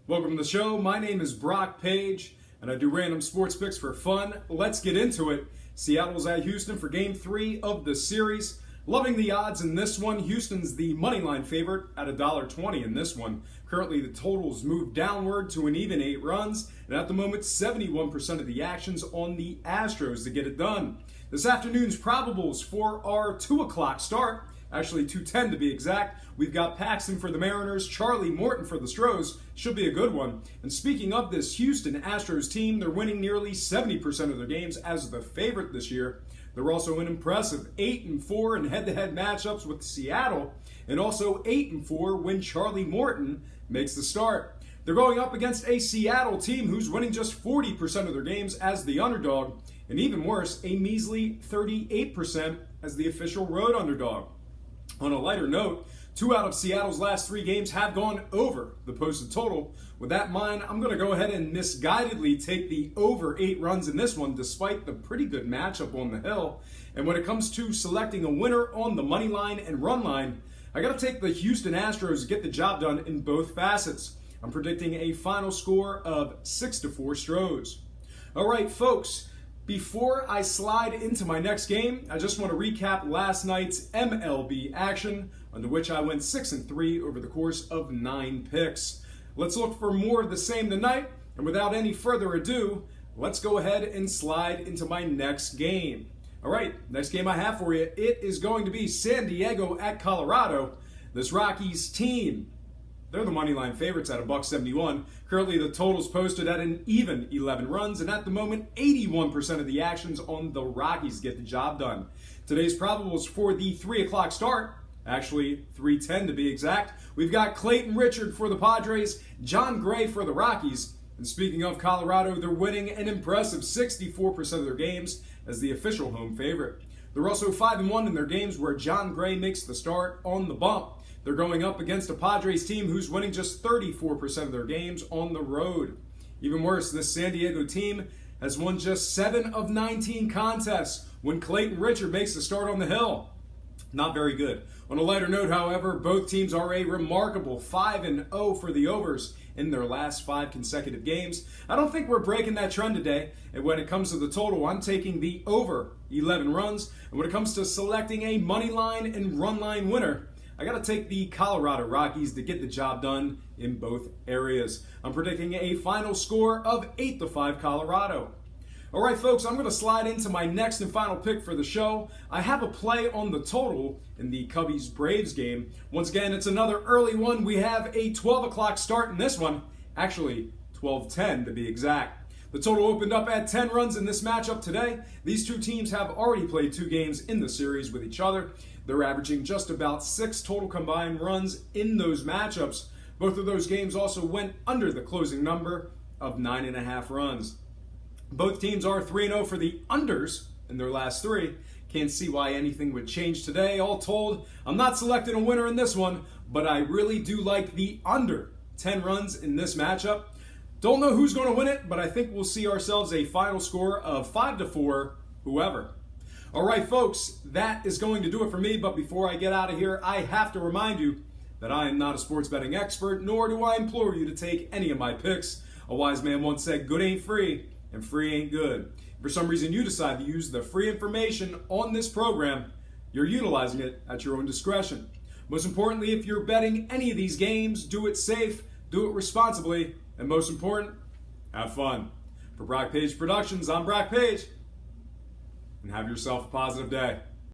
Welcome to the show. My name is Brock Page, and I do random sports picks for fun. Let's get into it. Seattle's at Houston for Game 3 of the series. Loving the odds in this one. Houston's the Moneyline favorite at $1.20 in this one. Currently, the totals moved downward to an even 8 runs, and at the moment, 71% of the action's on the Astros to get it done. This afternoon's probables for our 2 o'clock start. Actually, 2:10 to be exact. We've got Paxton for the Mariners, Charlie Morton for the Stros. Should be a good one. And speaking of this Houston Astros team, they're winning nearly 70% of their games as the favorite this year. They're also an impressive 8-4 in head-to-head matchups with Seattle, and also 8-4 when Charlie Morton makes the start. They're going up against a Seattle team who's winning just 40% of their games as the underdog, and even worse, a measly 38% as the official road underdog. On a lighter note, 2 out of Seattle's last 3 games have gone over the posted total. With that in mind, I'm going to go ahead and misguidedly take the over 8 runs in this one, despite the pretty good matchup on the hill. And when it comes to selecting a winner on the Moneyline and Runline, I got to take the Houston Astros to get the job done in both facets. I'm predicting a final score of 6-4 Stros. All right, folks. Before I slide into my next game, I just want to recap last night's MLB action, under which I went 6-3 over the course of 9 picks. Let's look for more of the same tonight, and without any further ado, let's go ahead and slide into my next game. All right, next game I have for you, it is going to be San Diego at Colorado. This Rockies team, they're the Moneyline favorites at $1.71. Currently, the total's posted at an even 11 runs, and at the moment, 81% of the action's on the Rockies to get the job done. Today's probables for the 3 o'clock start, actually 3:10 to be exact. We've got Clayton Richard for the Padres, John Gray for the Rockies. And speaking of Colorado, they're winning an impressive 64% of their games as the official home favorite. They're also 5-1 in their games where John Gray makes the start on the bump. They're going up against a Padres team who's winning just 34% of their games on the road. Even worse, this San Diego team has won just 7 of 19 contests when Clayton Richard makes the start on the hill. Not very good. On a lighter note, however, both teams are a remarkable 5-0 for the overs in their last 5 consecutive games. I don't think we're breaking that trend today. And when it comes to the total, I'm taking the over 11 runs. And when it comes to selecting a Moneyline and Runline winner, I got to take the Colorado Rockies to get the job done in both areas. I'm predicting a final score of 8-5 Colorado. All right, folks, I'm going to slide into my next and final pick for the show. I have a play on the total in the Cubbies-Braves game. Once again, it's another early one. We have a 12 o'clock start in this one. Actually, 12:10 to be exact. The total opened up at 10 runs in this matchup today. These two teams have already played 2 games in the series with each other. They're averaging just about 6 total combined runs in those matchups. Both of those games also went under the closing number of 9.5 runs. Both teams are 3-0 for the unders in their last 3. Can't see why anything would change today. All told, I'm not selecting a winner in this one, but I really do like the under 10 runs in this matchup. Don't know who's going to win it, but I think we'll see ourselves a final score of 5-4, whoever. All right, folks, that is going to do it for me. But before I get out of here, I have to remind you that I am not a sports betting expert, nor do I implore you to take any of my picks. A wise man once said, good ain't free, and free ain't good. If for some reason you decide to use the free information on this program, you're utilizing it at your own discretion. Most importantly, if you're betting any of these games, do it safe, do it responsibly, and most important, have fun. For Brock Page Productions, I'm Brock Page. And have yourself a positive day.